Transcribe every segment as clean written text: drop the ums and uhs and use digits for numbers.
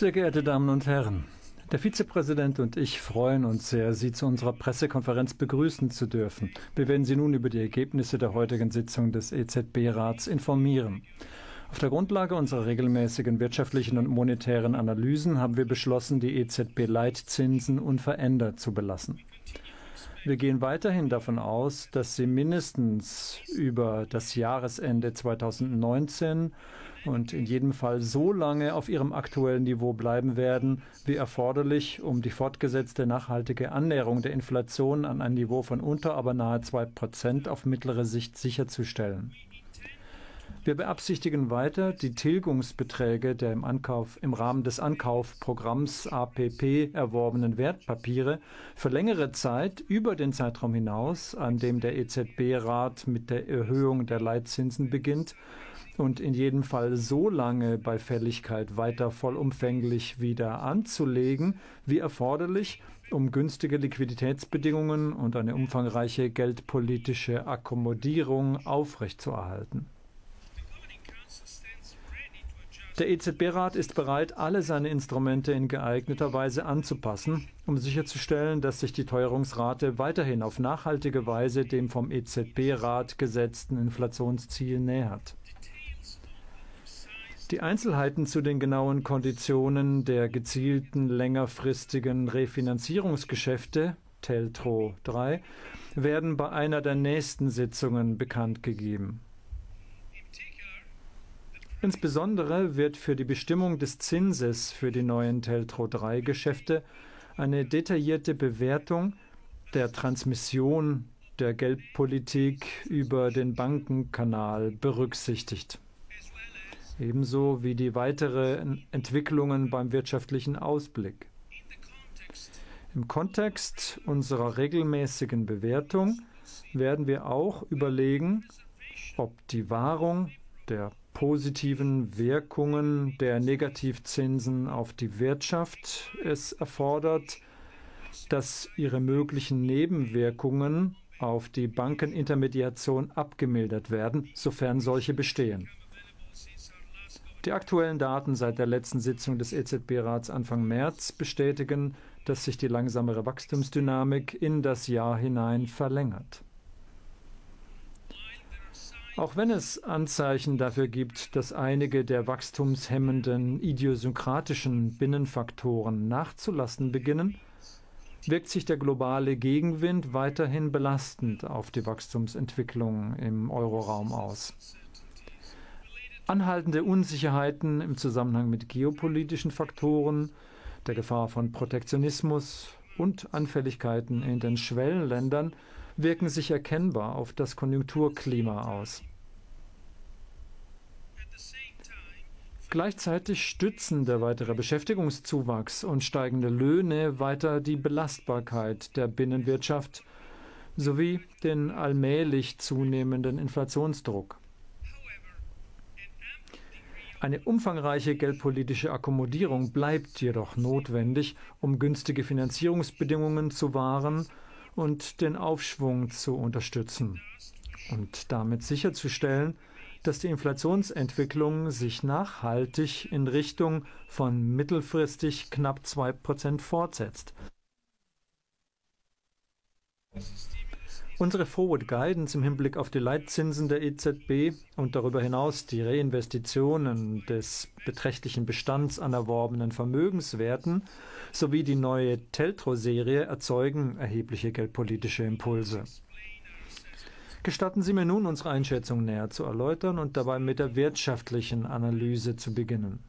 Sehr geehrte Damen und Herren, der Vizepräsident und ich freuen uns sehr, Sie zu unserer Pressekonferenz begrüßen zu dürfen. Wir werden Sie nun über die Ergebnisse der heutigen Sitzung des EZB-Rats informieren. Auf der Grundlage unserer regelmäßigen wirtschaftlichen und monetären Analysen haben wir beschlossen, die EZB-Leitzinsen unverändert zu belassen. Wir gehen weiterhin davon aus, dass sie mindestens über das Jahresende 2019 und in jedem Fall so lange auf ihrem aktuellen Niveau bleiben werden, wie erforderlich, um die fortgesetzte nachhaltige Annäherung der Inflation an ein Niveau von unter, aber nahe 2% auf mittlere Sicht sicherzustellen. Wir beabsichtigen weiter, die Tilgungsbeträge der im Rahmen des Ankaufprogramms APP erworbenen Wertpapiere für längere Zeit über den Zeitraum hinaus, an dem der EZB-Rat mit der Erhöhung der Leitzinsen beginnt, und in jedem Fall so lange bei Fälligkeit weiter vollumfänglich wieder anzulegen, wie erforderlich, um günstige Liquiditätsbedingungen und eine umfangreiche geldpolitische Akkommodierung aufrechtzuerhalten. Der EZB-Rat ist bereit, alle seine Instrumente in geeigneter Weise anzupassen, um sicherzustellen, dass sich die Teuerungsrate weiterhin auf nachhaltige Weise dem vom EZB-Rat gesetzten Inflationsziel nähert. Die Einzelheiten zu den genauen Konditionen der gezielten längerfristigen Refinanzierungsgeschäfte, TLTRO III, werden bei einer der nächsten Sitzungen bekannt gegeben. Insbesondere wird für die Bestimmung des Zinses für die neuen TLTRO III-Geschäfte eine detaillierte Bewertung der Transmission der Geldpolitik über den Bankenkanal berücksichtigt. Ebenso wie die weiteren Entwicklungen beim wirtschaftlichen Ausblick. Im Kontext unserer regelmäßigen Bewertung werden wir auch überlegen, ob die Wahrung der positiven Wirkungen der Negativzinsen auf die Wirtschaft es erfordert, dass ihre möglichen Nebenwirkungen auf die Bankenintermediation abgemildert werden, sofern solche bestehen. Die aktuellen Daten seit der letzten Sitzung des EZB-Rats Anfang März bestätigen, dass sich die langsamere Wachstumsdynamik in das Jahr hinein verlängert. Auch wenn es Anzeichen dafür gibt, dass einige der wachstumshemmenden idiosynkratischen Binnenfaktoren nachzulassen beginnen, wirkt sich der globale Gegenwind weiterhin belastend auf die Wachstumsentwicklung im Euroraum aus. Anhaltende Unsicherheiten im Zusammenhang mit geopolitischen Faktoren, der Gefahr von Protektionismus und Anfälligkeiten in den Schwellenländern wirken sich erkennbar auf das Konjunkturklima aus. Gleichzeitig stützen der weitere Beschäftigungszuwachs und steigende Löhne weiter die Belastbarkeit der Binnenwirtschaft sowie den allmählich zunehmenden Inflationsdruck. Eine umfangreiche geldpolitische Akkommodierung bleibt jedoch notwendig, um günstige Finanzierungsbedingungen zu wahren und den Aufschwung zu unterstützen und damit sicherzustellen, dass die Inflationsentwicklung sich nachhaltig in Richtung von mittelfristig knapp 2% fortsetzt. Unsere Forward Guidance im Hinblick auf die Leitzinsen der EZB und darüber hinaus die Reinvestitionen des beträchtlichen Bestands an erworbenen Vermögenswerten sowie die neue TLTRO-Serie erzeugen erhebliche geldpolitische Impulse. Gestatten Sie mir nun, unsere Einschätzung näher zu erläutern und dabei mit der wirtschaftlichen Analyse zu beginnen.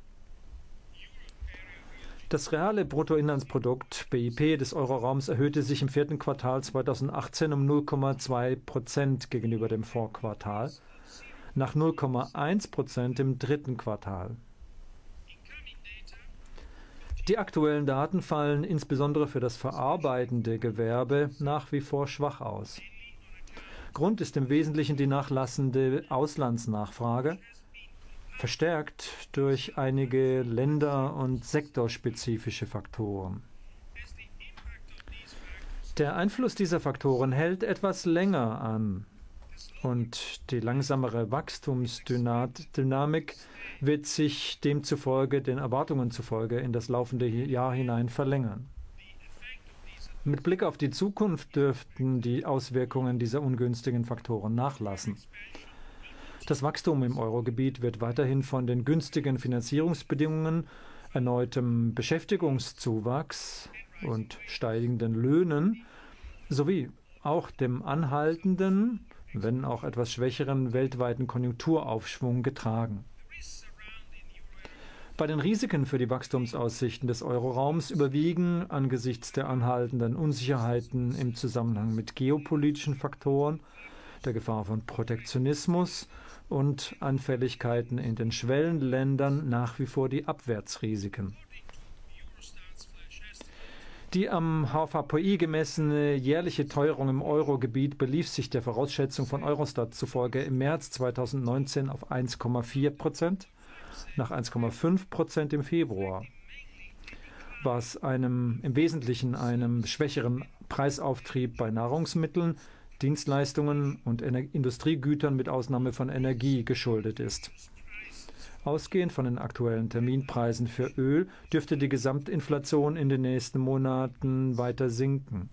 Das reale Bruttoinlandsprodukt (BIP) des Euroraums erhöhte sich im vierten Quartal 2018 um 0,2% gegenüber dem Vorquartal, nach 0,1% im dritten Quartal. Die aktuellen Daten fallen insbesondere für das verarbeitende Gewerbe nach wie vor schwach aus. Grund ist im Wesentlichen die nachlassende Auslandsnachfrage, verstärkt durch einige länder- und sektorspezifische Faktoren. Der Einfluss dieser Faktoren hält etwas länger an. Und die langsamere Wachstumsdynamik wird sich demzufolge, den Erwartungen zufolge, in das laufende Jahr hinein verlängern. Mit Blick auf die Zukunft dürften die Auswirkungen dieser ungünstigen Faktoren nachlassen. Das Wachstum im Eurogebiet wird weiterhin von den günstigen Finanzierungsbedingungen, erneutem Beschäftigungszuwachs und steigenden Löhnen sowie auch dem anhaltenden, wenn auch etwas schwächeren weltweiten Konjunkturaufschwung getragen. Bei den Risiken für die Wachstumsaussichten des Euroraums überwiegen angesichts der anhaltenden Unsicherheiten im Zusammenhang mit geopolitischen Faktoren, der Gefahr von Protektionismus und Anfälligkeiten in den Schwellenländern nach wie vor die Abwärtsrisiken. Die am HVPI gemessene jährliche Teuerung im Eurogebiet belief sich der Vorausschätzung von Eurostat zufolge im März 2019 auf 1,4%, nach 1,5% im Februar, was im Wesentlichen einem schwächeren Preisauftrieb bei Nahrungsmitteln, Dienstleistungen und Industriegütern mit Ausnahme von Energie geschuldet ist. Ausgehend von den aktuellen Terminpreisen für Öl dürfte die Gesamtinflation in den nächsten Monaten weiter sinken.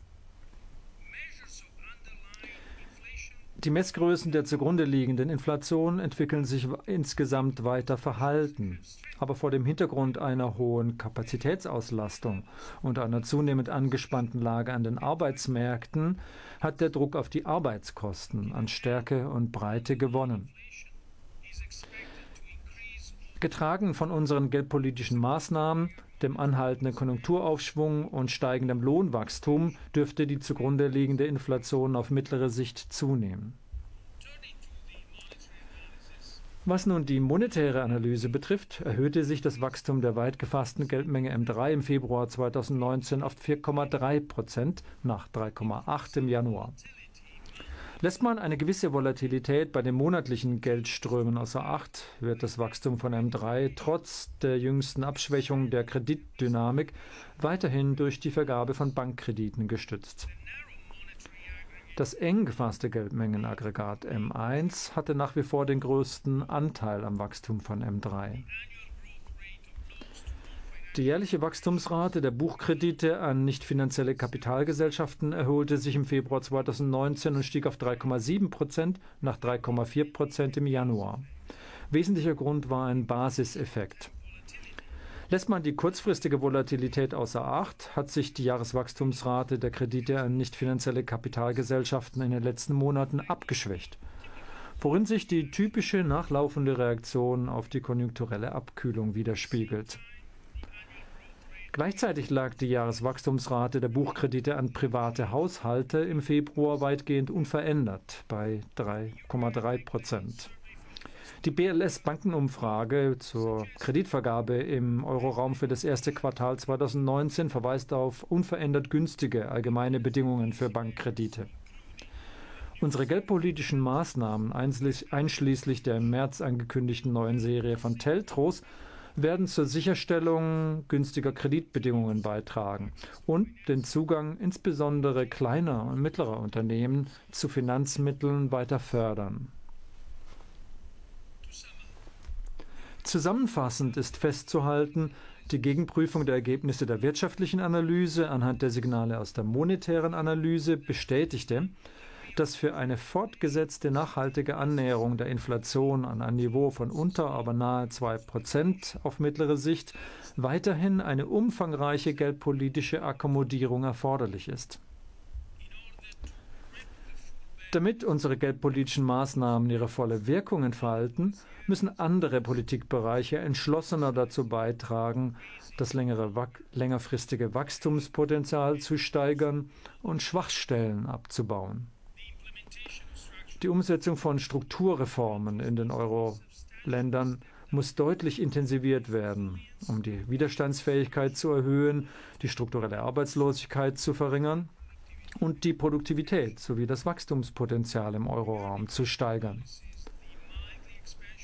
Die Messgrößen der zugrunde liegenden Inflation entwickeln sich insgesamt weiter verhalten. Aber vor dem Hintergrund einer hohen Kapazitätsauslastung und einer zunehmend angespannten Lage an den Arbeitsmärkten hat der Druck auf die Arbeitskosten an Stärke und Breite gewonnen. Getragen von unseren geldpolitischen Maßnahmen, dem anhaltenden Konjunkturaufschwung und steigendem Lohnwachstum dürfte die zugrunde liegende Inflation auf mittlere Sicht zunehmen. Was nun die monetäre Analyse betrifft, erhöhte sich das Wachstum der weit gefassten Geldmenge M3 im Februar 2019 auf 4,3% nach 3,8% im Januar. Lässt man eine gewisse Volatilität bei den monatlichen Geldströmen außer Acht, wird das Wachstum von M3 trotz der jüngsten Abschwächung der Kreditdynamik weiterhin durch die Vergabe von Bankkrediten gestützt. Das eng gefasste Geldmengenaggregat M1 hatte nach wie vor den größten Anteil am Wachstum von M3. Die jährliche Wachstumsrate der Buchkredite an nicht finanzielle Kapitalgesellschaften erholte sich im Februar 2019 und stieg auf 3,7% nach 3,4% im Januar. Wesentlicher Grund war ein Basiseffekt. Lässt man die kurzfristige Volatilität außer Acht, hat sich die Jahreswachstumsrate der Kredite an nicht finanzielle Kapitalgesellschaften in den letzten Monaten abgeschwächt, worin sich die typische nachlaufende Reaktion auf die konjunkturelle Abkühlung widerspiegelt. Gleichzeitig lag die Jahreswachstumsrate der Buchkredite an private Haushalte im Februar weitgehend unverändert bei 3,3%. Die BLS-Bankenumfrage zur Kreditvergabe im Euroraum für das erste Quartal 2019 verweist auf unverändert günstige allgemeine Bedingungen für Bankkredite. Unsere geldpolitischen Maßnahmen, einschließlich der im März angekündigten neuen Serie von Teltros, werden zur Sicherstellung günstiger Kreditbedingungen beitragen und den Zugang insbesondere kleiner und mittlerer Unternehmen zu Finanzmitteln weiter fördern. Zusammenfassend ist festzuhalten, die Gegenprüfung der Ergebnisse der wirtschaftlichen Analyse anhand der Signale aus der monetären Analyse bestätigte, dass für eine fortgesetzte nachhaltige Annäherung der Inflation an ein Niveau von unter, aber nahe 2% auf mittlere Sicht weiterhin eine umfangreiche geldpolitische Akkommodierung erforderlich ist. Damit unsere geldpolitischen Maßnahmen ihre volle Wirkung entfalten, müssen andere Politikbereiche entschlossener dazu beitragen, das längerfristige Wachstumspotenzial zu steigern und Schwachstellen abzubauen. Die Umsetzung von Strukturreformen in den Euro-Ländern muss deutlich intensiviert werden, um die Widerstandsfähigkeit zu erhöhen, die strukturelle Arbeitslosigkeit zu verringern und die Produktivität sowie das Wachstumspotenzial im Euroraum zu steigern.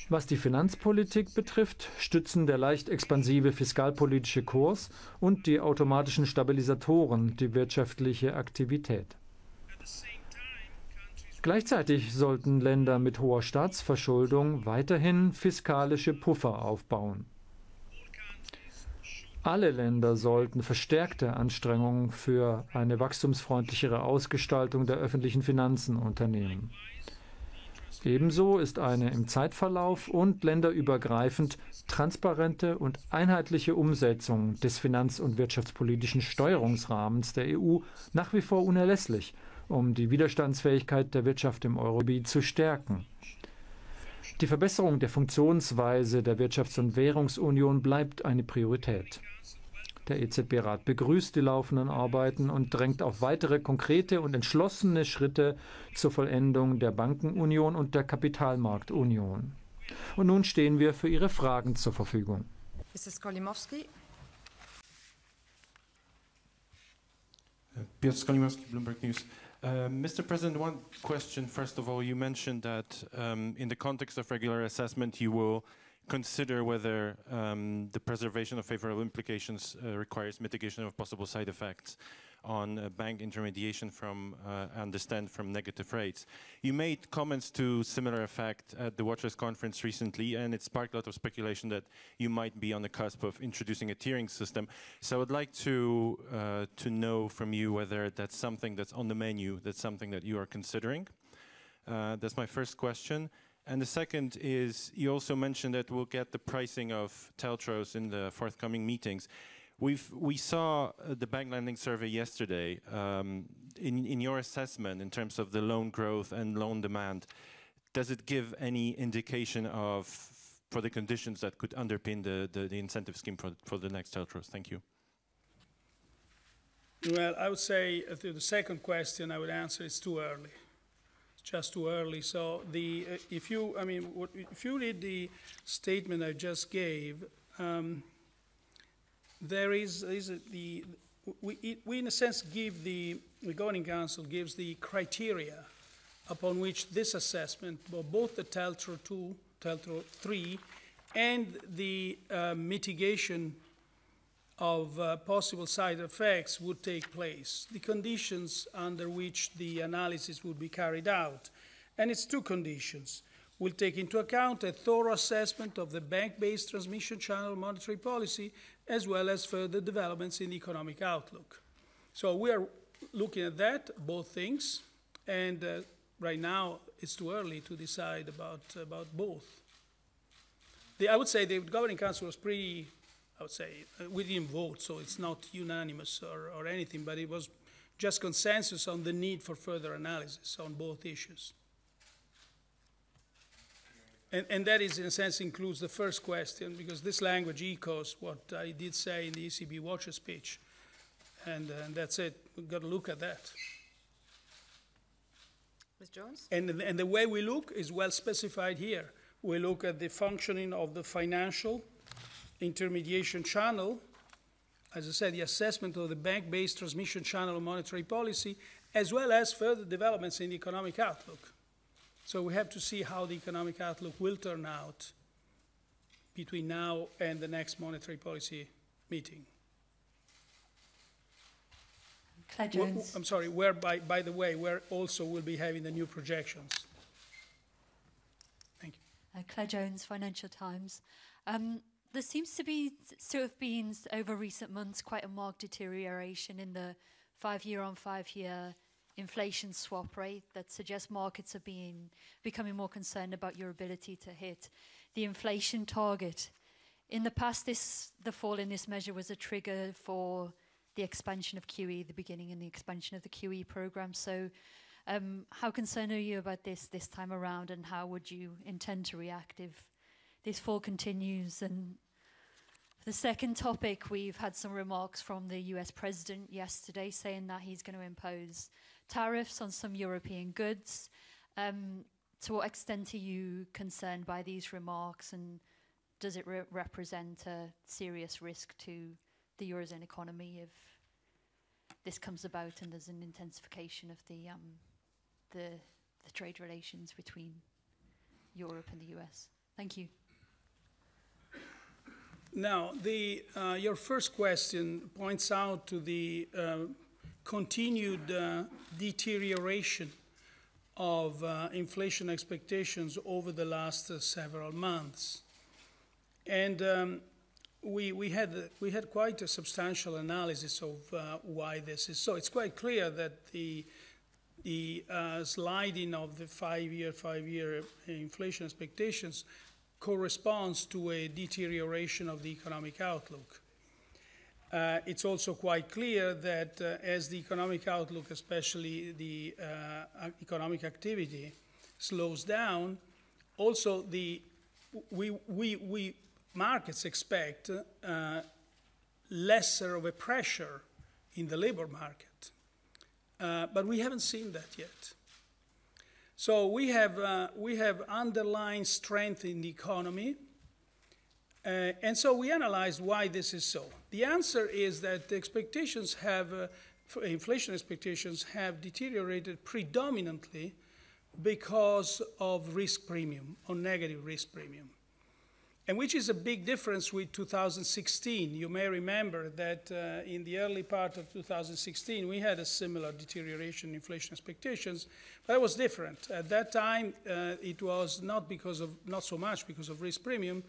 Was die Finanzpolitik betrifft, stützen der leicht expansive fiskalpolitische Kurs und die automatischen Stabilisatoren die wirtschaftliche Aktivität. Gleichzeitig sollten Länder mit hoher Staatsverschuldung weiterhin fiskalische Puffer aufbauen. Alle Länder sollten verstärkte Anstrengungen für eine wachstumsfreundlichere Ausgestaltung der öffentlichen Finanzen unternehmen. Ebenso ist eine im Zeitverlauf und länderübergreifend transparente und einheitliche Umsetzung des finanz- und wirtschaftspolitischen Steuerungsrahmens der EU nach wie vor unerlässlich, um die Widerstandsfähigkeit der Wirtschaft im Eurogebiet zu stärken. Die Verbesserung der Funktionsweise der Wirtschafts- und Währungsunion bleibt eine Priorität. Der EZB-Rat begrüßt die laufenden Arbeiten und drängt auf weitere konkrete und entschlossene Schritte zur Vollendung der Bankenunion und der Kapitalmarktunion. Und nun stehen wir für Ihre Fragen zur Verfügung. Mrs. Skolimowski. Piotr Skolimowski, Bloomberg News. Mr. President, one question. First of all, you mentioned that in the context of regular assessment, you will consider whether the preservation of favorable implications requires mitigation of possible side effects on bank intermediation from, I understand, from negative rates. You made comments to similar effect at the Watchers Conference recently, and it sparked a lot of speculation that you might be on the cusp of introducing a tiering system. So I would like to know from you whether that's something that's on the menu, that's something that you are considering. That's my first question. And the second is, you also mentioned that we'll get the pricing of TLTROs in the forthcoming meetings. We saw the bank lending survey yesterday. In your assessment, in terms of the loan growth and loan demand, does it give any indication of for the conditions that could underpin the incentive scheme for the next TLTROs? Thank you. Well, I would say to the second question, I would answer it's too early. Just too early. So if you read the statement I just gave, we in a sense give the Governing Council gives the criteria upon which this assessment, both the TLTRO 2, TLTRO 3, and the mitigation of possible side effects would take place, the conditions under which the analysis would be carried out. And it's two conditions. We'll take into account a thorough assessment of the bank-based transmission channel monetary policy, as well as further developments in the economic outlook. So we are looking at that, both things, and right now it's too early to decide about both. I would say the Governing Council was pretty, we didn't vote, so it's not unanimous or anything, but it was just consensus on the need for further analysis on both issues. And that is, in a sense, includes the first question, because this language echoes what I did say in the ECB Watcher speech. And that's it. We've got to look at that. Ms. Jones? And the way we look is well specified here. We look at the functioning of the financial intermediation channel, as I said, the assessment of the bank-based transmission channel of monetary policy, as well as further developments in the economic outlook. So we have to see how the economic outlook will turn out between now and the next monetary policy meeting. Claire Jones. I'm sorry, where, by the way, where also we'll be having the new projections. Thank you. Claire Jones, Financial Times. There seems to be, over recent months, quite a marked deterioration in the 5-year on 5-year inflation swap rate that suggests markets are becoming more concerned about your ability to hit the inflation target. In the past, the fall in this measure was a trigger for the expansion of QE, the beginning and the expansion of the QE program. So how concerned are you about this time around, and how would you intend to react if this fall continues? And the second topic, we've had some remarks from the US president yesterday saying that he's going to impose tariffs on some European goods. To what extent are you concerned by these remarks, and does it represent a serious risk to the Eurozone economy if this comes about and there's an intensification of the trade relations between Europe and the US? Thank you. Now, your first question points out to the continued deterioration of inflation expectations over the last several months. And we had quite a substantial analysis of why this is so. It's quite clear that the sliding of the five-year inflation expectations corresponds to a deterioration of the economic outlook. It's also quite clear that as the economic outlook, especially the economic activity, slows down, also we markets expect lesser of a pressure in the labor market. But we haven't seen that yet. So we have underlying strength in the economy, and so we analyzed why this is so. The answer is that the expectations inflation expectations have deteriorated predominantly because of risk premium, or negative risk premium. And which is a big difference with 2016. You may remember that in the early part of 2016, we had a similar deterioration in inflation expectations, but it was different. At that time, it was not so much because of risk premium,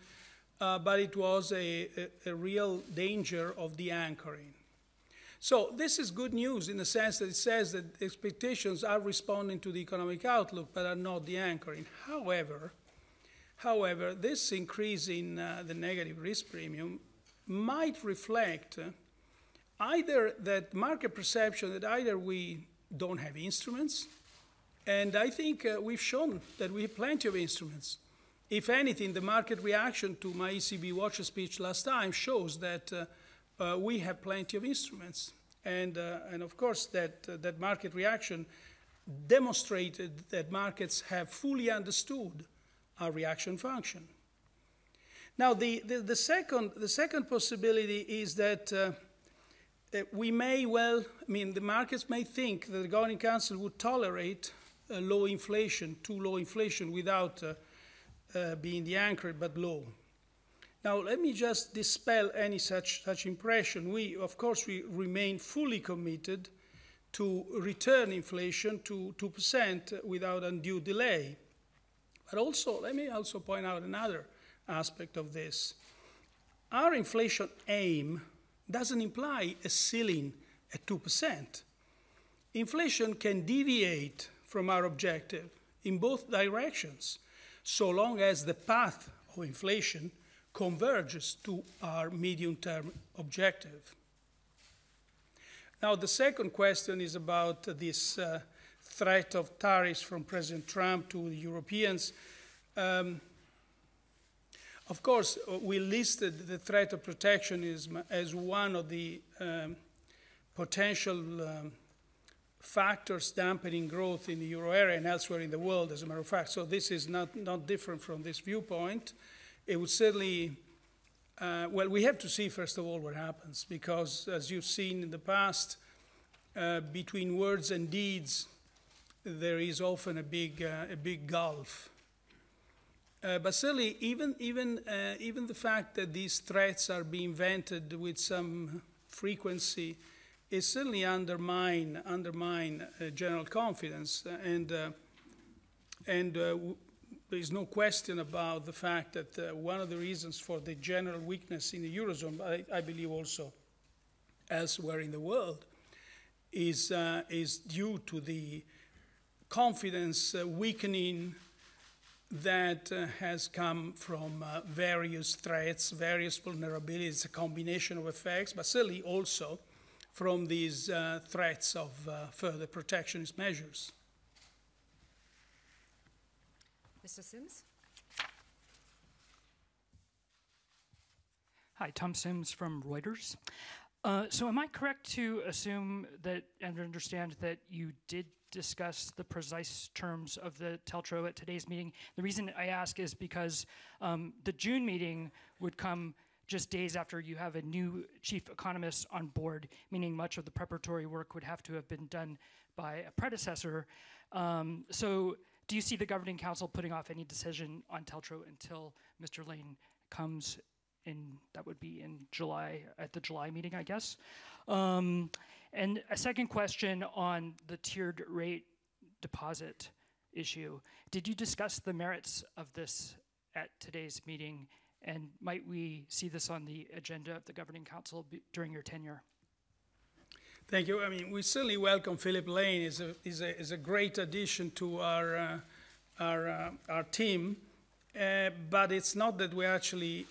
but it was a real danger of the anchoring. So this is good news in the sense that it says that expectations are responding to the economic outlook, but are not the anchoring. However, this increase in the negative risk premium might reflect either that market perception that either we don't have instruments, and I think we've shown that we have plenty of instruments. If anything, the market reaction to my ECB watcher speech last time shows that we have plenty of instruments. And of course, that market reaction demonstrated that markets have fully understood our reaction function. Now, the second possibility is that we may well, the markets may think that the Governing Council would tolerate low inflation, too low inflation, without being the anchor, but low. Now, let me just dispel any such impression. Of course, we remain fully committed to return inflation to 2% without undue delay. But also, let me also point out another aspect of this. Our inflation aim doesn't imply a ceiling at 2%. Inflation can deviate from our objective in both directions, so long as the path of inflation converges to our medium-term objective. Now, the second question is about this threat of tariffs from President Trump to the Europeans. Of course, we listed the threat of protectionism as one of the potential factors dampening growth in the euro area and elsewhere in the world, as a matter of fact. So this is not different from this viewpoint. It would certainly, well, we have to see, first of all, what happens, because as you've seen in the past, between words and deeds, there is often a big gulf. But certainly, even the fact that these threats are being vented with some frequency is certainly undermine general confidence, and there is no question about the fact that one of the reasons for the general weakness in the Eurozone, I believe also elsewhere in the world, is due to the confidence weakening that has come from various threats, various vulnerabilities, a combination of effects, but certainly also from these threats of further protectionist measures. Mr. Sims? Hi, Tom Sims from Reuters. So am I correct to assume that and understand that you did discuss the precise terms of the TLTRO at today's meeting? The reason I ask is because the June meeting would come just days after you have a new chief economist on board, meaning much of the preparatory work would have to have been done by a predecessor. So do you see the Governing Council putting off any decision on TLTRO until Mr. Lane comes in? That would be in July, at the July meeting, I guess. And a second question on the tiered rate deposit issue. Did you discuss the merits of this at today's meeting, and might we see this on the agenda of the Governing Council during your tenure? Thank you. I mean, we certainly welcome Philip Lane. Is a great addition to our team, but it's not that we actually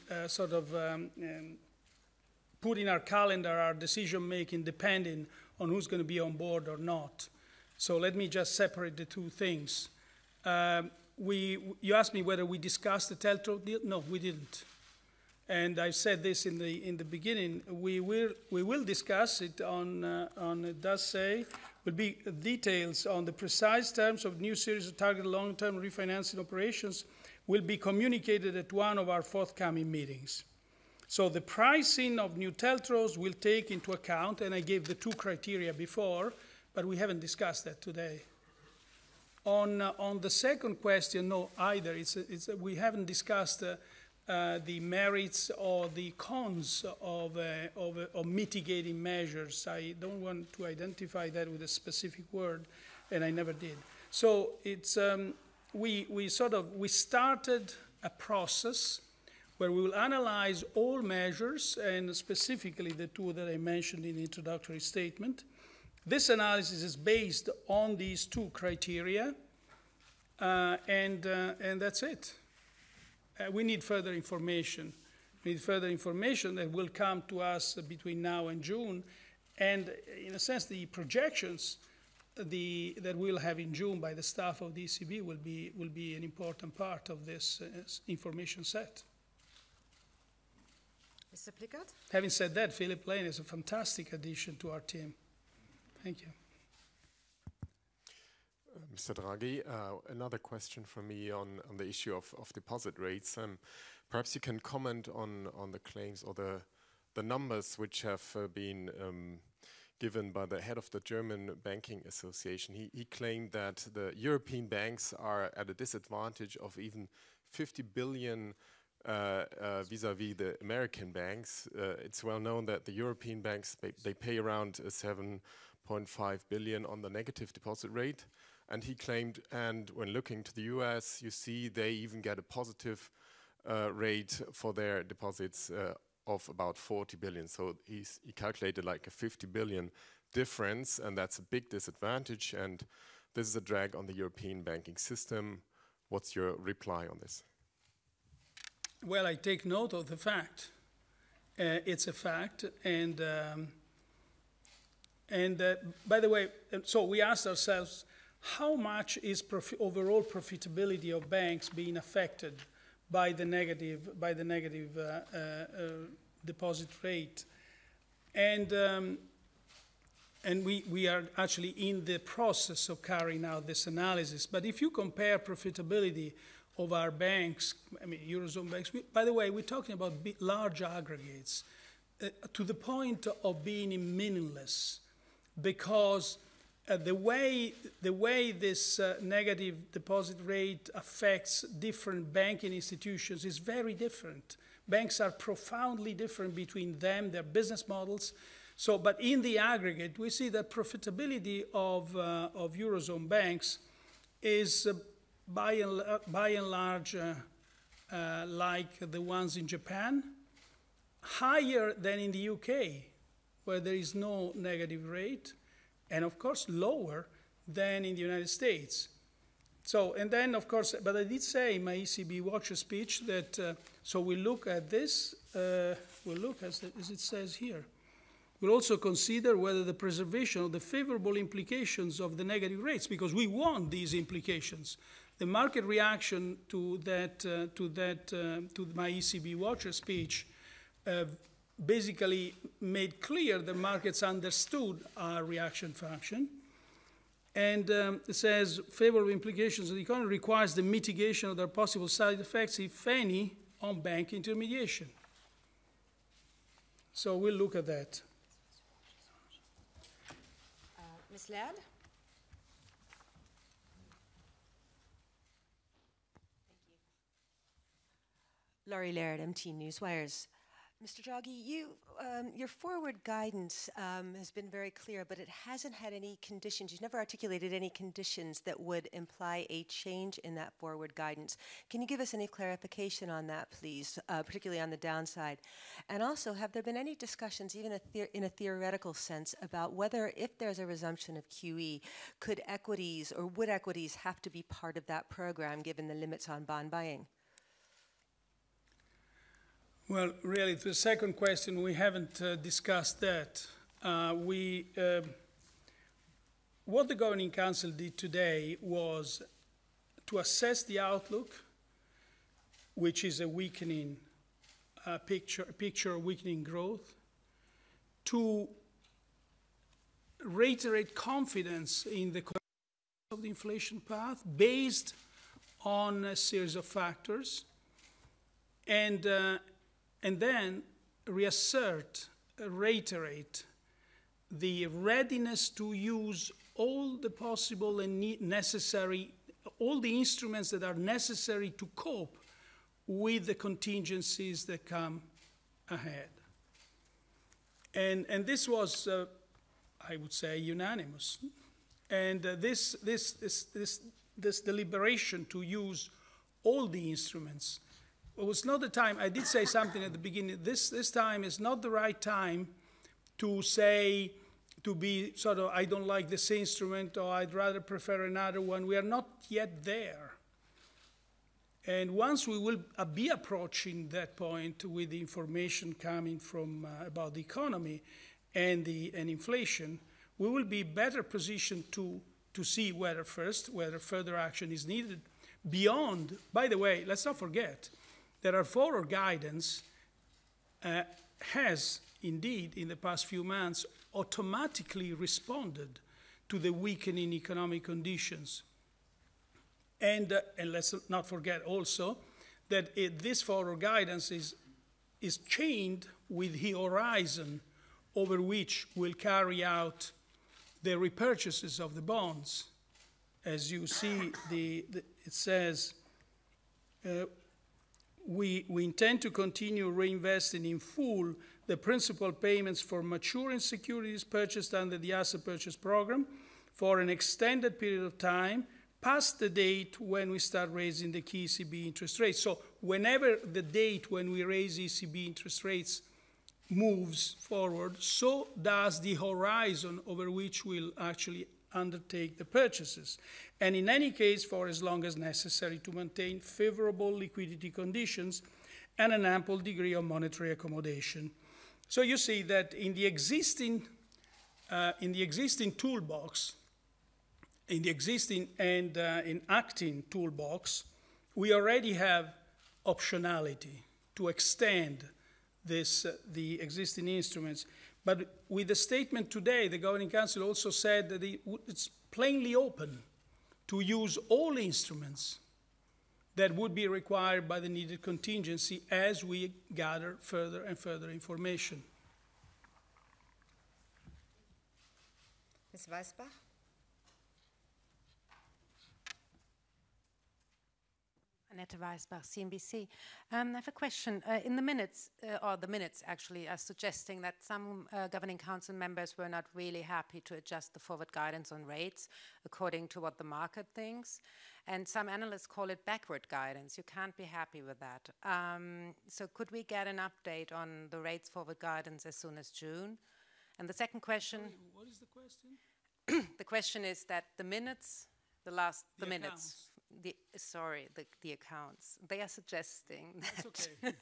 put in our calendar our decision-making depending on who's going to be on board or not. So let me just separate the two things. You asked me whether we discussed the TLTRO deal. No, we didn't. And I said this in the beginning. We will discuss it on. It does say will be details on the precise terms of new series of targeted long-term refinancing operations will be communicated at one of our forthcoming meetings. So the pricing of new TLTROs will take into account, and I gave the two criteria before, but we haven't discussed that today. On the second question, no, either. We haven't discussed the merits or the cons of mitigating measures. I don't want to identify that with a specific word, and I never did. So it's we started a process where we will analyze all measures, and specifically the two that I mentioned in the introductory statement. This analysis is based on these two criteria, and that's it. We need further information. We need further information that will come to us between now and June, and in a sense, the projections that we'll have in June by the staff of the ECB will be an important part of this information set. Mr. Plickert? Having said that, Philip Lane is a fantastic addition to our team. Thank you. Mr. Draghi, another question from me on the issue of deposit rates. Perhaps you can comment on the claims or the numbers which have been given by the head of the German Banking Association. He claimed that the European banks are at a disadvantage of even 50 billion vis-a-vis the American banks. It's well known that the European banks, they pay around 7.5 billion on the negative deposit rate. And he claimed, and when looking to the US, you see they even get a positive rate for their deposits of about 40 billion. So he calculated like a 50 billion difference, and that's a big disadvantage. And this is a drag on the European banking system. What's your reply on this? Well, I take note of the fact. It's a fact, and by the way, so we asked ourselves, how much is overall profitability of banks being affected by the negative deposit rate? And we are actually in the process of carrying out this analysis. But if you compare profitability of our banks, I mean Eurozone banks, by the way, we're talking about large aggregates to the point of being meaningless, because the way this negative deposit rate affects different banking institutions is very different. Banks are profoundly different between them, their business models. So, but in the aggregate, we see that profitability of Eurozone banks is by and large like the ones in Japan, higher than in the UK, where there is no negative rate, and of course lower than in the United States. So, and then of course, but I did say in my ECB Watcher speech that, so we look at this, we'll look as it says here. We'll also consider whether the preservation of the favorable implications of the negative rates, because we want these implications. The market reaction to my ECB Watcher speech basically made clear the markets understood our reaction function. And it says favorable implications of the economy requires the mitigation of their possible side effects, if any, on bank intermediation. So we'll look at that. Ms. Laird? Laurie Laird, MT Newswires. Mr. Draghi, your forward guidance has been very clear, but it hasn't had any conditions. You've never articulated any conditions that would imply a change in that forward guidance. Can you give us any clarification on that, please, particularly on the downside? And also, have there been any discussions, even in a theoretical sense, about whether, if there's a resumption of QE, could equities or would equities have to be part of that program, given the limits on bond buying? Well, really, the second question, we haven't discussed that. What the Governing Council did today was to assess the outlook, which is a weakening picture of weakening growth, to reiterate confidence in the correction of the inflation path based on a series of factors, and then reiterate the readiness to use all the possible and necessary, all the instruments that are necessary to cope with the contingencies that come ahead. And this was, I would say, unanimous. And this deliberation to use all the instruments, it was not the time. I did say something at the beginning. This time is not the right time to say, to be sort of, I don't like this instrument, or I'd rather prefer another one. We are not yet there. And once we will be approaching that point with the information coming from about the economy and inflation, we will be better positioned to see whether further action is needed beyond. By the way, let's not forget, that our forward guidance has indeed, in the past few months, automatically responded to the weakening economic conditions. And let's not forget also that this forward guidance is chained with the horizon over which we'll carry out the repurchases of the bonds. As you see, it says, we intend to continue reinvesting in full the principal payments for maturing securities purchased under the asset purchase program for an extended period of time, past the date when we start raising the key ECB interest rates. So whenever the date when we raise ECB interest rates moves forward, so does the horizon over which we'll actually undertake the purchases. And in any case, for as long as necessary to maintain favorable liquidity conditions and an ample degree of monetary accommodation. So you see that in the existing toolbox, in the existing and enacting toolbox, we already have optionality to extend the existing instruments. But with the statement today, the Governing Council also said that it's plainly open to use all instruments that would be required by the needed contingency as we gather further and further information. Ms. Weisbach? Annette Weisbach, CNBC. I have a question. In the minutes, or the minutes actually, are suggesting that some Governing Council members were not really happy to adjust the forward guidance on rates according to what the market thinks. And some analysts call it backward guidance. You can't be happy with that. So could we get an update on the rates forward guidance as soon as June? And the second question... Sorry, what is the question? The question is that the minutes, the minutes... The accounts. They are suggesting that... That's okay.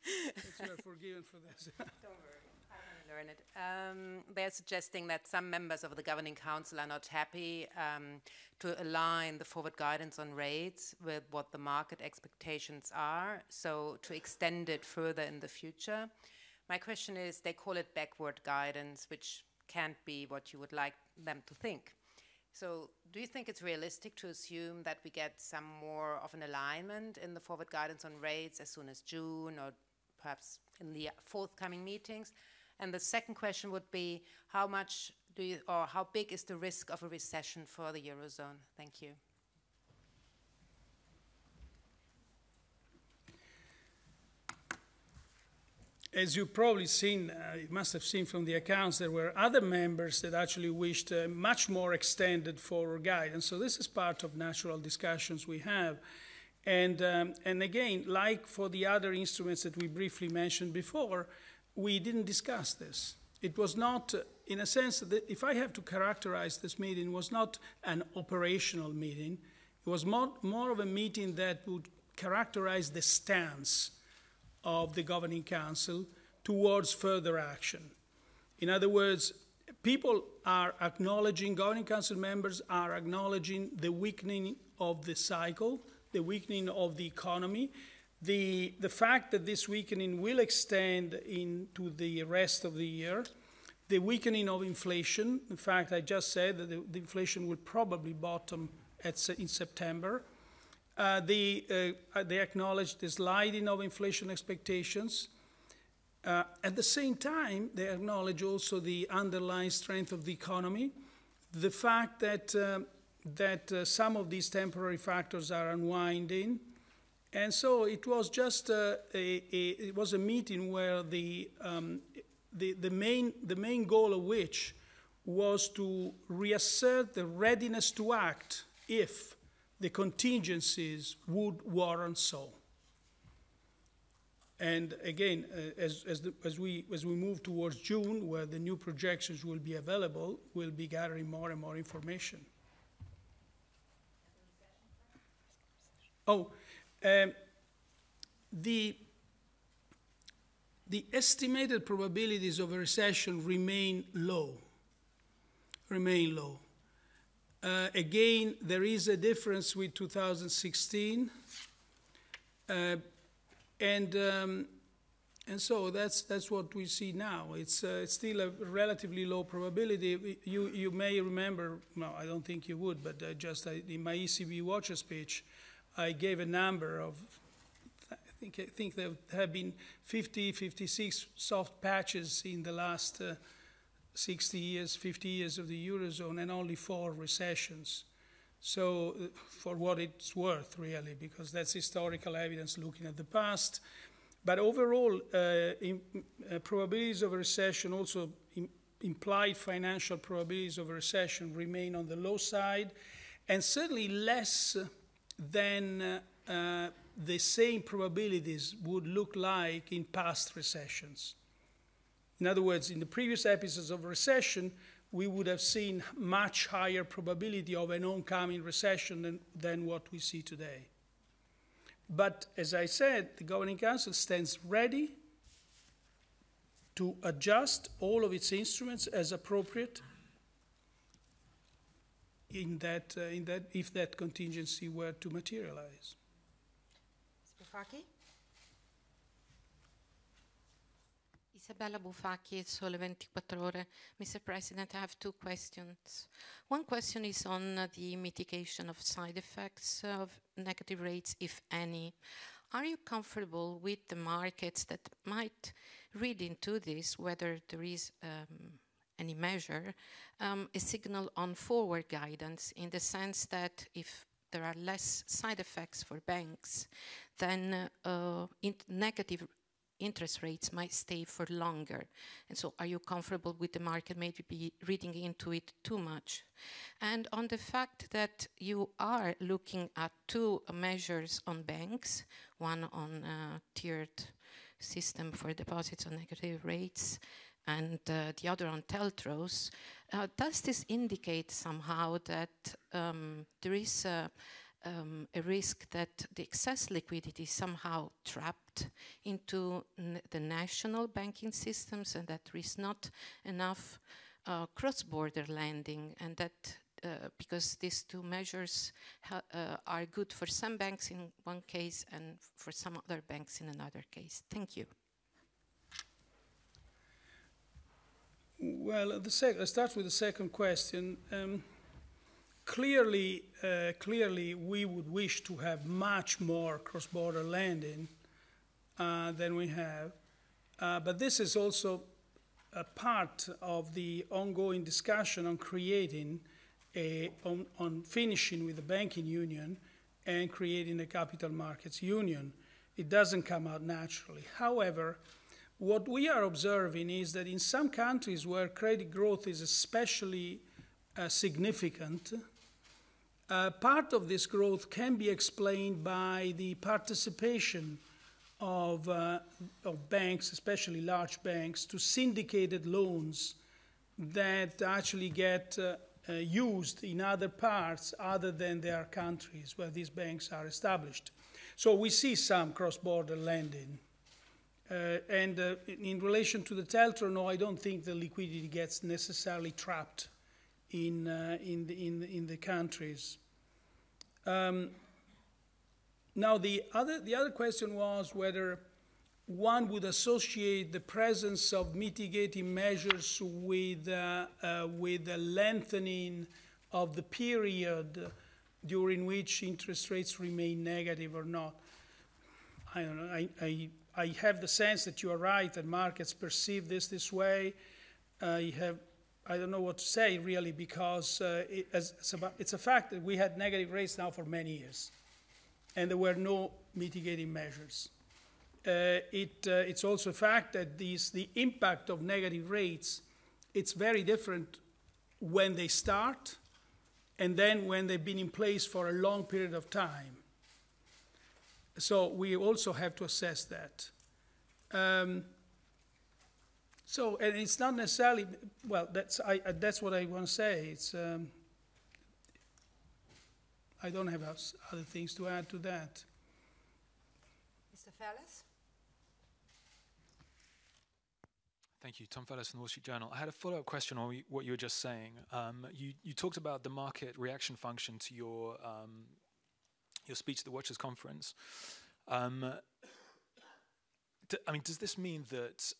You are forgiven for this. Don't worry, I will learn it. They are suggesting that some members of the Governing Council are not happy to align the forward guidance on rates with what the market expectations are, so to extend it further in the future. My question is, they call it backward guidance, which can't be what you would like them to think. So do you think it's realistic to assume that we get some more of an alignment in the forward guidance on rates as soon as June, or perhaps in the forthcoming meetings? And the second question would be, how much do you, or how big is the risk of a recession for the Eurozone? Thank you. as you've probably seen, you must have seen from the accounts, there were other members that actually wished much more extended forward guidance. So this is part of natural discussions we have. And again, like for the other instruments that we briefly mentioned before, we didn't discuss this. It was not, in a sense, that if I have to characterize this meeting, it was not an operational meeting. It was more of a meeting that would characterize the stance of the Governing Council towards further action. In other words, people are acknowledging, Governing Council members are acknowledging the weakening of the cycle, the weakening of the economy, the fact that this weakening will extend into the rest of the year, the weakening of inflation. In fact, I just said that the inflation will probably bottom in September. They acknowledge the sliding of inflation expectations. At the same time, they acknowledge also the underlying strength of the economy, the fact that some of these temporary factors are unwinding. And so it was just it was a meeting where the main goal of which was to reassert the readiness to act if the contingencies would warrant so. And again, as we move towards June, where the new projections will be available, we'll be gathering more and more information. Oh, the estimated probabilities of a recession remain low. Again, there is a difference with 2016, and so that's what we see now. It's still a relatively low probability. You may remember, no, I don't think you would, but in my ECB Watcher speech, I gave a number of, I think there have been 56 soft patches in the last 50 years of the Eurozone, and only 4 recessions. So for what it's worth, really, because that's historical evidence looking at the past. But overall, probabilities of a recession, also implied financial probabilities of a recession, remain on the low side, and certainly less than the same probabilities would look like in past recessions. In other words, in the previous episodes of recession, we would have seen much higher probability of an oncoming recession than what we see today. But as I said, the Governing Council stands ready to adjust all of its instruments as appropriate in that if that contingency were to materialize. Bufacchi? Isabella Bufacchi, Sole 24 Ore. Mr. President, I have 2 questions. One question is on the mitigation of side effects of negative rates, if any. Are you comfortable with the markets that might read into this, whether there is any measure, a signal on forward guidance, in the sense that if there are less side effects for banks, then negative interest rates might stay for longer? And so are you comfortable with the market maybe be reading into it too much? And on the fact that you are looking at 2 measures on banks, one on tiered system for deposits on negative rates, and the other on TLTROs, does this indicate somehow that there is a risk that the excess liquidity is somehow trapped into the national banking systems, and that there is not enough cross-border lending, and that because these 2 measures are good for some banks in one case and for some other banks in another case? Thank you. Well, let's start with the second question. Clearly, we would wish to have much more cross-border lending than we have, but this is also a part of the ongoing discussion on creating on finishing with the banking union and creating a capital markets union. It doesn't come out naturally. However, What we are observing is that in some countries where credit growth is especially significant, part of this growth can be explained by the participation of banks, especially large banks, to syndicated loans that actually get used in other parts other than their countries where these banks are established. So we see some cross-border lending. In relation to the TLTRO, no, I don't think the liquidity gets necessarily trapped in the countries. Now, the other question was whether one would associate the presence of mitigating measures with a lengthening of the period during which interest rates remain negative or not. I don't know. I have the sense that you are right, that markets perceive this way. I don't know what to say, really, because it's a fact that we had negative rates now for many years, and there were no mitigating measures. It's also a fact that the impact of negative rates, it's very different when they start and then when they've been in place for a long period of time. So we also have to assess that. And it's not necessarily, well, that's what I want to say. It's, I don't have other things to add to that. Mr. Fallis? Thank you. Tom Fallis from the Wall Street Journal. I had a follow-up question on what you were just saying. You talked about the market reaction function to your speech at the Watchers Conference. I mean, does this mean that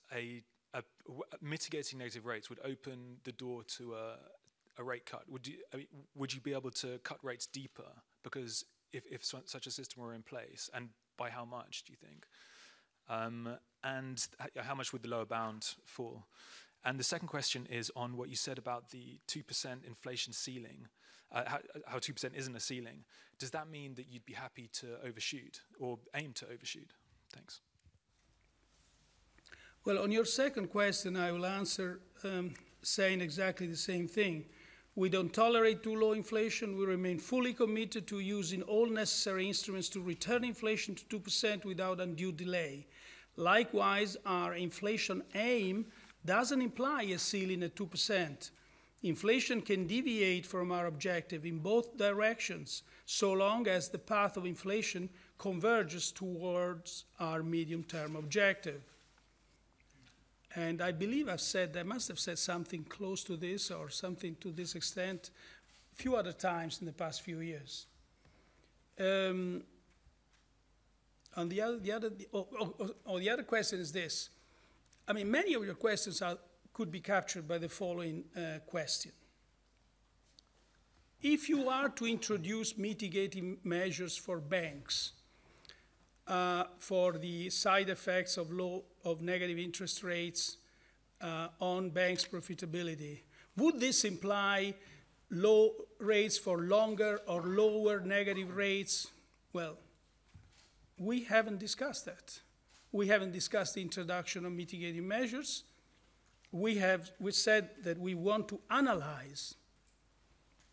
mitigating negative rates would open the door to a rate cut? Would you be able to cut rates deeper? Because if such a system were in place, and by how much do you think? And how much would the lower bound fall? And the second question is on what you said about the 2% inflation ceiling, how 2% isn't a ceiling. Does that mean that you'd be happy to overshoot or aim to overshoot? Thanks. Well, on your second question, I will answer saying exactly the same thing. We don't tolerate too low inflation. We remain fully committed to using all necessary instruments to return inflation to 2% without undue delay. Likewise, our inflation aim doesn't imply a ceiling at 2%. Inflation can deviate from our objective in both directions, so long as the path of inflation converges towards our medium-term objective. And I believe I must have said something close to this or something to this extent a few other times in the past few years. On the other question is this. I mean, many of your questions could be captured by the following question. If you are to introduce mitigating measures for banks, for the side effects of negative interest rates on banks' profitability, would this imply low rates for longer or lower negative rates? Well, we haven't discussed that. We haven't discussed the introduction of mitigating measures. We said that we want to analyze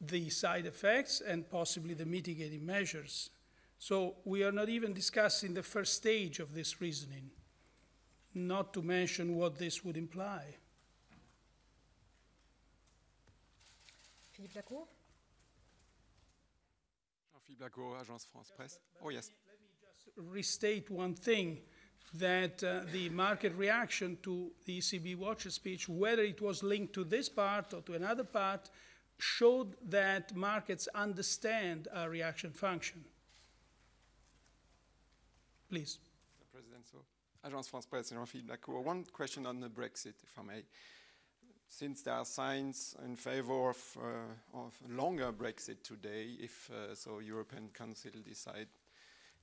the side effects and possibly the mitigating measures. So we are not even discussing the first stage of this reasoning, not to mention what this would imply. Philippe Lacour? Philippe Lacour, Agence France Presse. Oh, yes. Let me just restate one thing, that the market reaction to the ECB Watcher speech, whether it was linked to this part or to another part, showed that markets understand our reaction function. Please. Mr. President, so Agence France Presse, Jean-Philippe Lacour. One question on the Brexit, if I may. Since there are signs in favor of a longer Brexit today, if so European Council decide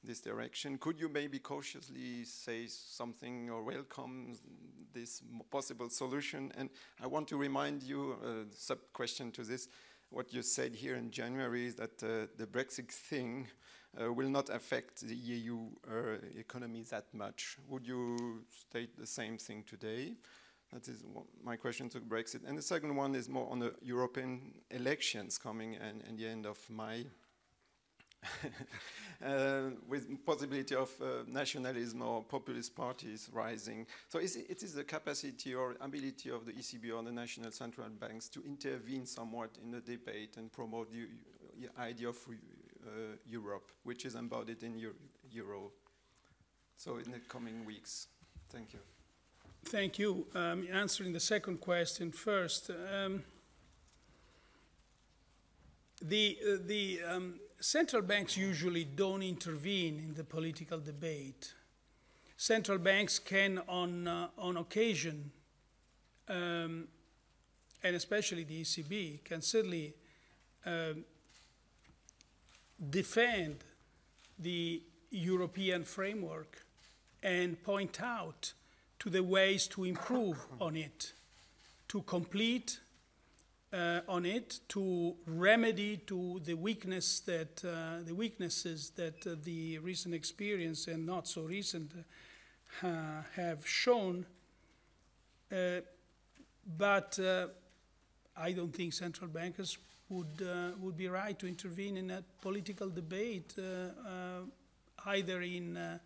this direction, could you maybe cautiously say something or welcome this possible solution? And I want to remind you, sub-question to this, what you said here in January is that the Brexit thing will not affect the EU economy that much. Would you state the same thing today? That is my question to Brexit. And the second one is more on the European elections coming in the end of May. With possibility of nationalism or populist parties rising. So it is the capacity or ability of the ECB or the national central banks to intervene somewhat in the debate and promote the idea of Europe, which is embodied in Euro. So in the coming weeks. Thank you. Thank you. Answering the second question first. Central banks usually don't intervene in the political debate. Central banks can, on occasion, and especially the ECB, can certainly defend the European framework and point out to the ways to improve on it, to complete on it, to remedy to the weaknesses that the recent experience and not so recent have shown. But I don't think central bankers would be right to intervene in a political debate, either in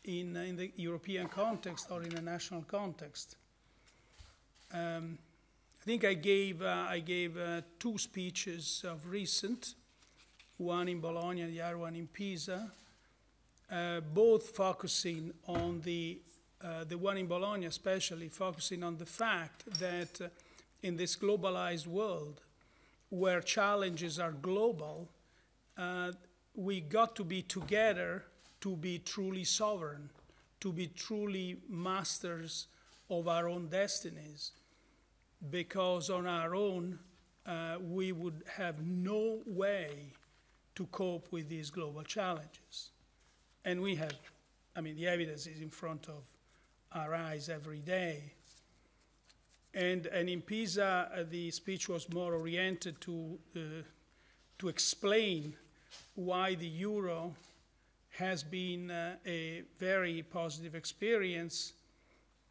the European context or in a national context. I think I gave two speeches of recent, one in Bologna and the other one in Pisa, both focusing on the one in Bologna especially focusing on the fact that in this globalized world where challenges are global, we got to be together to be truly sovereign, to be truly masters of our own destinies. Because on our own, we would have no way to cope with these global challenges. And we have, I mean, the evidence is in front of our eyes every day. And in Pisa, the speech was more oriented to explain why the euro has been a very positive experience,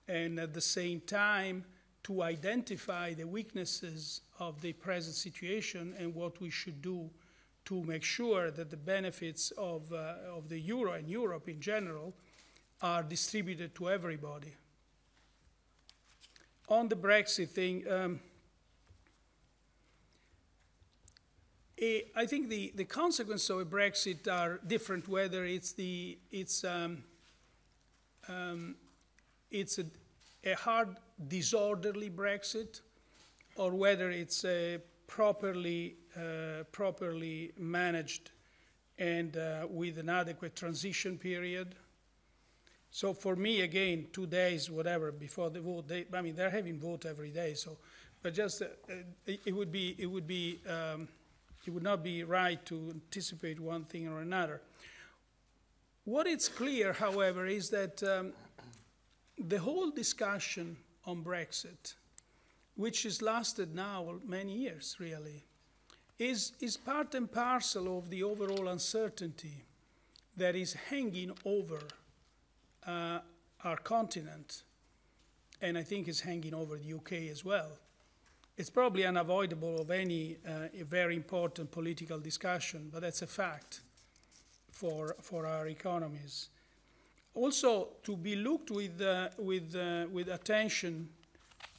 and at the same time, to identify the weaknesses of the present situation and what we should do to make sure that the benefits of the euro and Europe in general are distributed to everybody. On the Brexit thing, I think the consequences of a Brexit are different, whether it's a hard, disorderly Brexit, or whether it's a properly managed and with an adequate transition period. So for me, again, 2 days, whatever, before the vote, they're having vote every day. So, but just it would not be right to anticipate one thing or another. What is clear, however, is that the whole discussion on Brexit, which has lasted now many years, really, is part and parcel of the overall uncertainty that is hanging over our continent, and I think is hanging over the UK as well. It's probably unavoidable of any very important political discussion, but that's a fact for our economies. Also, to be looked with attention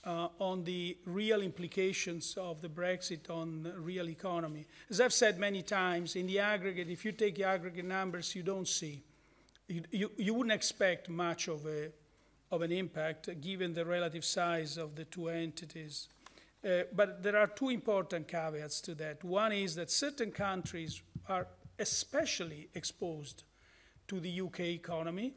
on the real implications of the Brexit on the real economy. As I've said many times, in the aggregate, if you take the aggregate numbers, you don't see. You wouldn't expect much of an impact, given the relative size of the two entities. But there are two important caveats to that. One is that certain countries are especially exposed to the UK economy,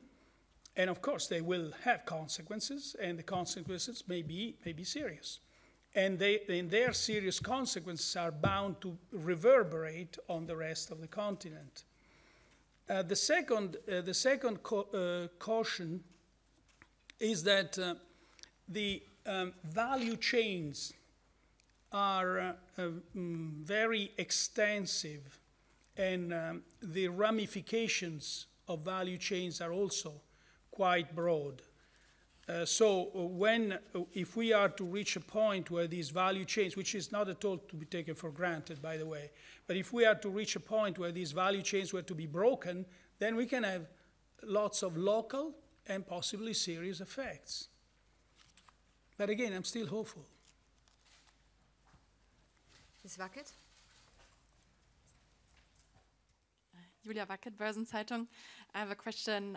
and of course they will have consequences, and the consequences may be serious. And their serious consequences are bound to reverberate on the rest of the continent. The second caution is that the value chains are very extensive, and the ramifications of value chains are also quite broad. If we are to reach a point where these value chains, which is not at all to be taken for granted, by the way, but if we are to reach a point where these value chains were to be broken, then we can have lots of local and possibly serious effects. But again, I'm still hopeful. Ms. Wackett? Julia Wackett, Börsenzeitung. I have a question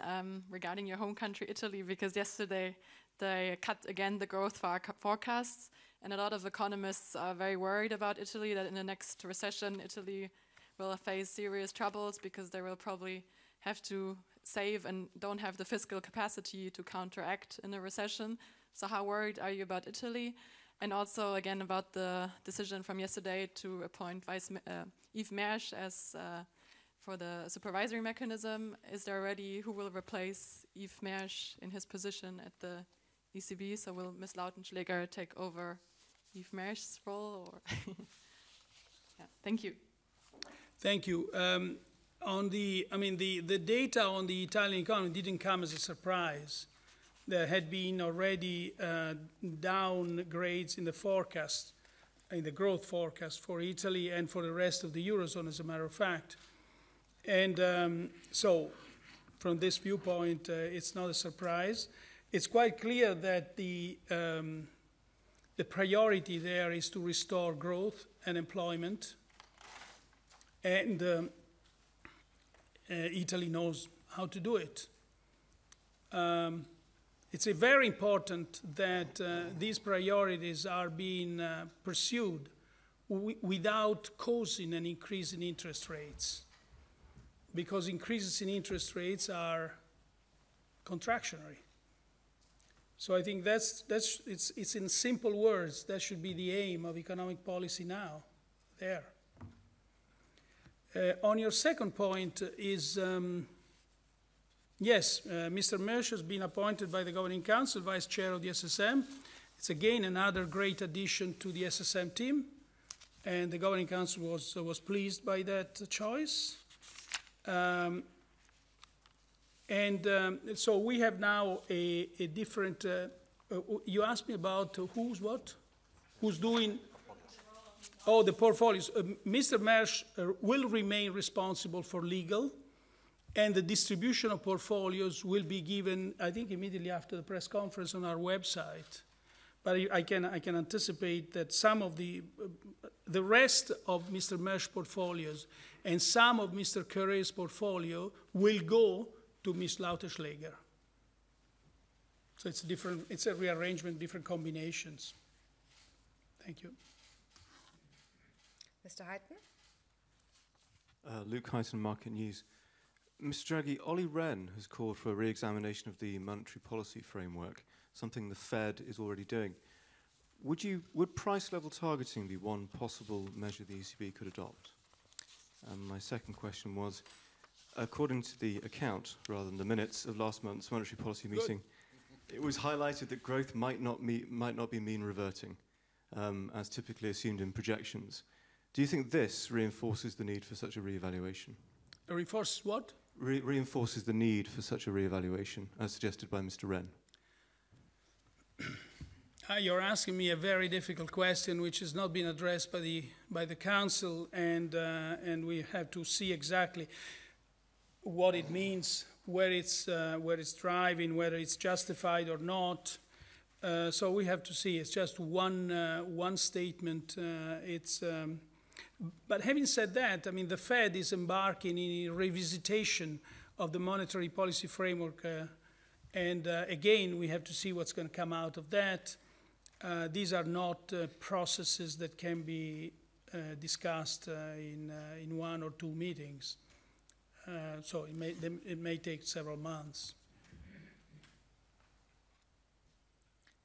regarding your home country, Italy, because yesterday they cut again the growth forecasts, and a lot of economists are very worried about Italy, that in the next recession, Italy will face serious troubles because they will probably have to save and don't have the fiscal capacity to counteract in a recession. So how worried are you about Italy? And also, again, about the decision from yesterday to appoint Yves Mersch as for the supervisory mechanism. Is there already who will replace Yves Mersch in his position at the ECB? So will Ms. Lautenschläger take over Yves Mersch's role? Or yeah, thank you. Thank you. The data on the Italian economy didn't come as a surprise. There had been already downgrades in the forecast, in the growth forecast for Italy and for the rest of the Eurozone, as a matter of fact. And so, from this viewpoint, it's not a surprise. It's quite clear that the priority there is to restore growth and employment, and Italy knows how to do it. It's very important that these priorities are being pursued without causing an increase in interest rates, because increases in interest rates are contractionary. So I think it's in simple words, that should be the aim of economic policy now, there. On your second point is, yes, Mr. Mersch has been appointed by the Governing Council, Vice Chair of the SSM. It's again another great addition to the SSM team, and the Governing Council was pleased by that choice. So we have now a different, you asked me about who's what? Who's doing? Oh, the portfolios. Mr. Mersch will remain responsible for legal, and the distribution of portfolios will be given, I think, immediately after the press conference on our website. But I can anticipate that some of the rest of Mr. Mersch's portfolios and some of Mr. Curré's portfolio will go to Ms. Lautenschläger. So it's a rearrangement, different combinations. Thank you. Mr. Huyton? Luke Huyton, Market News. Mr. Draghi, Olli Rehn has called for a re-examination of the monetary policy framework, something the Fed is already doing. Would price level targeting be one possible measure the ECB could adopt? My second question was, according to the account, rather than the minutes of last month's monetary policy meeting, it was highlighted that growth might not be mean reverting, as typically assumed in projections. Do you think this reinforces the need for such a re-evaluation? Reinforces what? Reinforces the need for such a re-evaluation, as suggested by Mr. Rehn. You're asking me a very difficult question, which has not been addressed by the Council, and we have to see exactly what it means, where it's driving, whether it's justified or not. So we have to see. It's just one statement. But having said that, I mean, the Fed is embarking in a revisitation of the monetary policy framework, and again, we have to see what's going to come out of that. These are not processes that can be discussed in one or two meetings. So it may take several months.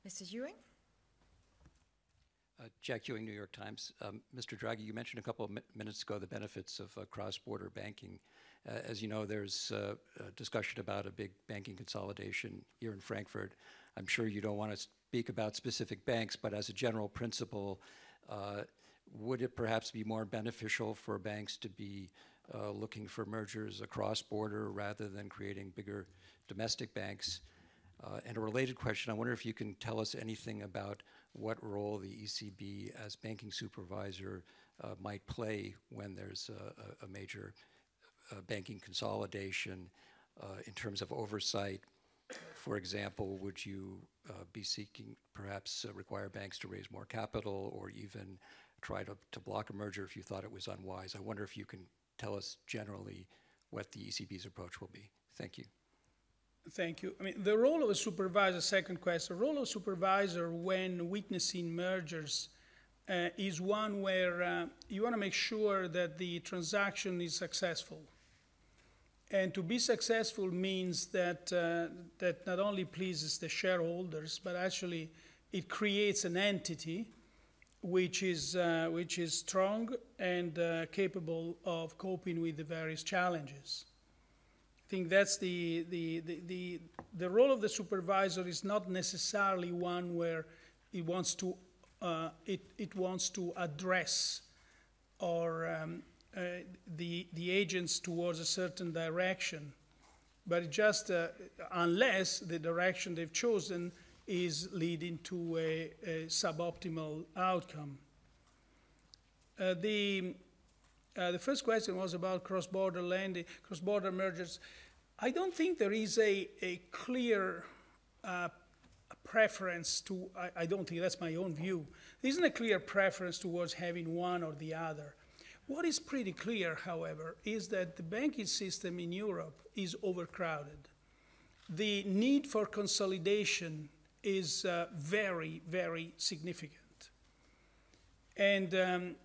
Mr. Ewing? Jack Ewing, New York Times. Mr. Draghi, you mentioned a couple of minutes ago the benefits of cross-border banking. As you know, there's a discussion about a big banking consolidation here in Frankfurt. I'm sure you don't want to speak about specific banks, but as a general principle, Would it perhaps be more beneficial for banks to be looking for mergers across border rather than creating bigger domestic banks? And a related question, I wonder if you can tell us anything about what role the ECB as banking supervisor might play when there's a major banking consolidation in terms of oversight. For example, would you be seeking, perhaps require banks to raise more capital or even try to block a merger if you thought it was unwise? I wonder if you can tell us generally what the ECB's approach will be. Thank you. Thank you. I mean, the role of a supervisor, second question, the role of a supervisor when witnessing mergers is one where you want to make sure that the transaction is successful. And to be successful means that that not only pleases the shareholders, but actually it creates an entity which is strong and capable of coping with the various challenges. I think that's the role of the supervisor is not necessarily one where it wants to address or the agents towards a certain direction, but it just unless the direction they've chosen is leading to a suboptimal outcome. The first question was about cross-border lending, cross-border mergers. I don't think there is a clear preference to, I don't think that's my own view. There isn't a clear preference towards having one or the other. What is pretty clear, however, is that the banking system in Europe is overcrowded. The need for consolidation is very, very significant. And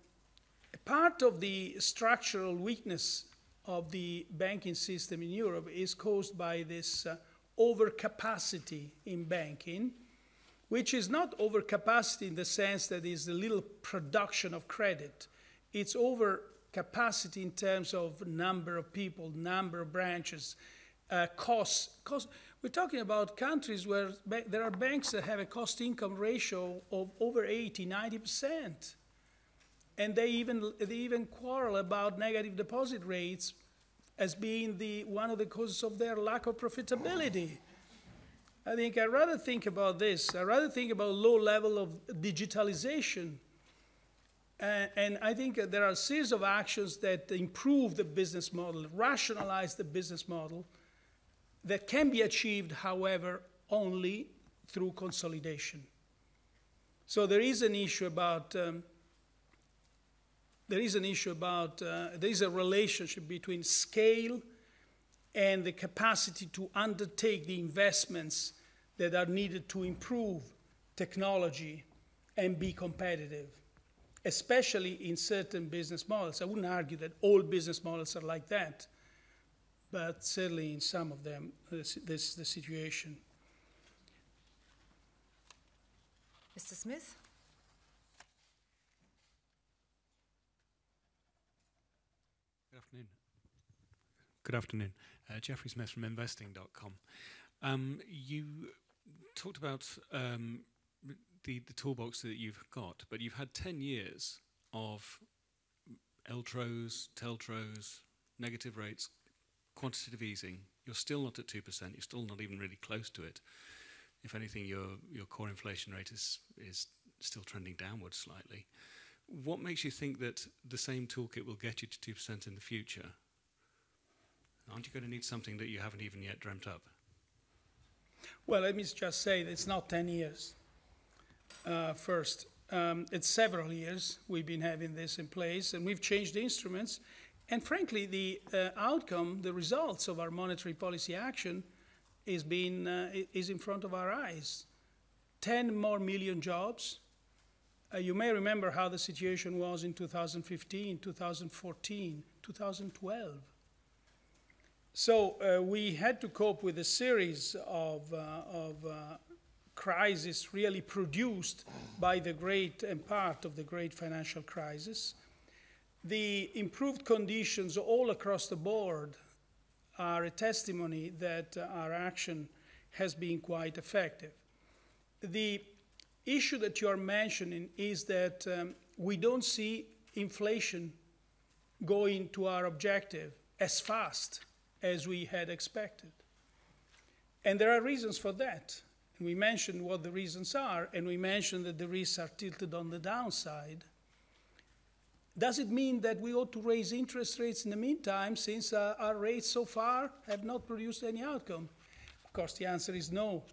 part of the structural weakness of the banking system in Europe is caused by this overcapacity in banking, which is not overcapacity in the sense that it's a little production of credit. It's overcapacity in terms of number of people, number of branches, costs. We're talking about countries where there are banks that have a cost-income ratio of over 80, 90%. And they even quarrel about negative deposit rates as being one of the causes of their lack of profitability. I think I'd rather think about this. I'd rather think about low level of digitalization. And I think there are a series of actions that improve the business model, rationalize the business model, that can be achieved, however, only through consolidation. So there is an issue about, there is a relationship between scale and the capacity to undertake the investments that are needed to improve technology and be competitive, especially in certain business models. I wouldn't argue that all business models are like that, but certainly in some of them, this is the situation. Mr. Smith? Good afternoon. Good afternoon. Jeffrey Smith from investing.com. You talked about the toolbox that you've got, but you've had 10 years of LTROs, TLTROs, negative rates, quantitative easing. You're still not at 2%. You're still not even really close to it. If anything, your core inflation rate is still trending downwards slightly. What makes you think that the same toolkit will get you to 2% in the future? Aren't you going to need something that you haven't even yet dreamt up? Well, let me just say that it's not 10 years. First, it's several years we've been having this in place, and we've changed the instruments. And frankly, the outcome, the results of our monetary policy action is in front of our eyes. 10 more million jobs. You may remember how the situation was in 2015, 2014, 2012. So we had to cope with a series of crises really produced by the great and part of the great financial crisis. The improved conditions all across the board are a testimony that our action has been quite effective. The issue that you are mentioning is that we don't see inflation going to our objective as fast as we had expected. And there are reasons for that. And we mentioned what the reasons are, and we mentioned that the risks are tilted on the downside. Does it mean that we ought to raise interest rates in the meantime, since our rates so far have not produced any outcome? Of course, the answer is no.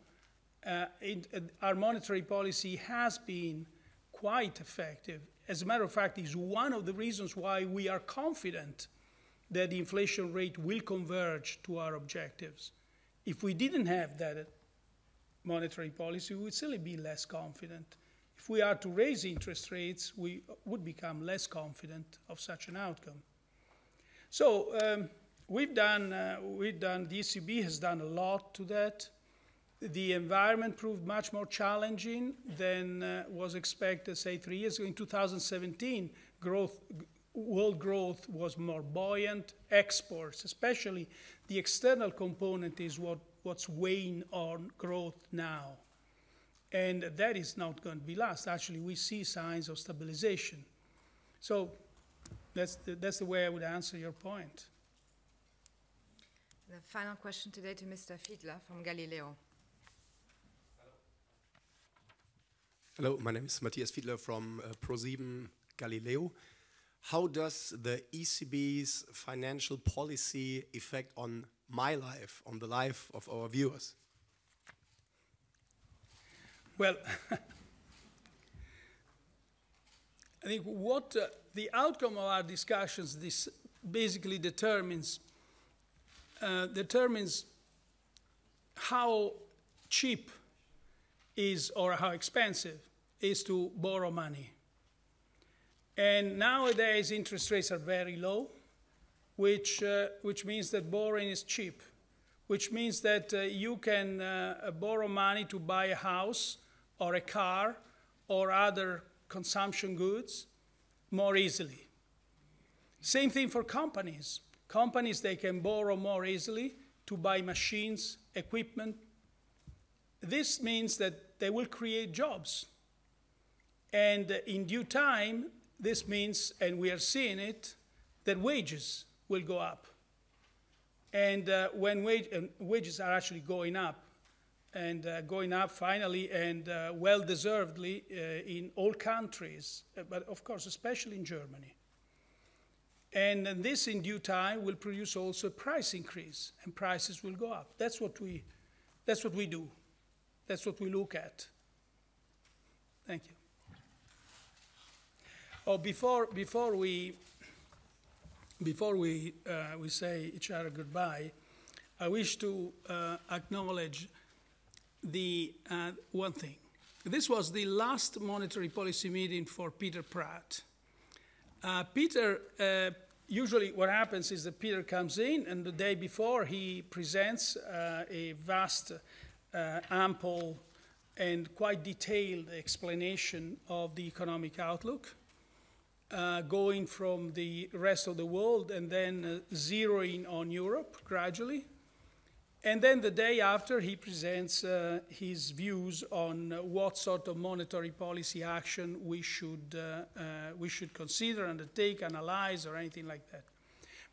Our monetary policy has been quite effective. As a matter of fact, it's one of the reasons why we are confident that the inflation rate will converge to our objectives. If we didn't have that monetary policy, we would still be less confident. If we are to raise interest rates, we would become less confident of such an outcome. So the ECB has done a lot to that. The environment proved much more challenging than was expected, say, 3 years ago. In 2017, world growth was more buoyant. Exports, especially the external component, is what's weighing on growth now. And that is not going to be lost. Actually, we see signs of stabilization. So that's the way I would answer your point. The final question today to Mr. Fiedler from Galileo. Hello, my name is Matthias Fiedler from ProSieben Galileo. How does the ECB's financial policy affect on my life, on the life of our viewers? Well, I think what the outcome of our discussions this basically determines how cheap is, or how expensive is, to borrow money. And nowadays interest rates are very low, which means that borrowing is cheap, which means that you can borrow money to buy a house or a car or other consumption goods more easily. Same thing for companies. Companies, they can borrow more easily to buy machines, equipment. This means that they will create jobs. And in due time, this means, and we are seeing it, that wages will go up. And when wages are actually going up, and going up finally, and well-deservedly in all countries, but of course especially in Germany. And this in due time will produce also a price increase, and prices will go up. That's what we do. That's what we look at. Thank you. Oh, before we say each other goodbye, I wish to acknowledge the one thing. This was the last monetary policy meeting for Peter Pratt. Peter, usually what happens is that Peter comes in, and the day before he presents a vast, ample, and quite detailed explanation of the economic outlook, going from the rest of the world and then zeroing on Europe gradually. And then the day after, he presents his views on what sort of monetary policy action we should consider, undertake, analyze, or anything like that.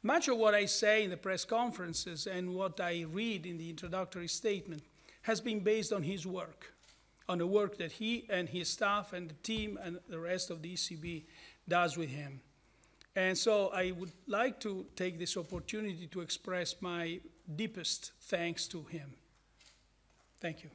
Much of what I say in the press conferences and what I read in the introductory statement has been based on his work, on the work that he and his staff and the team and the rest of the ECB does with him. And so I would like to take this opportunity to express my deepest thanks to him. Thank you.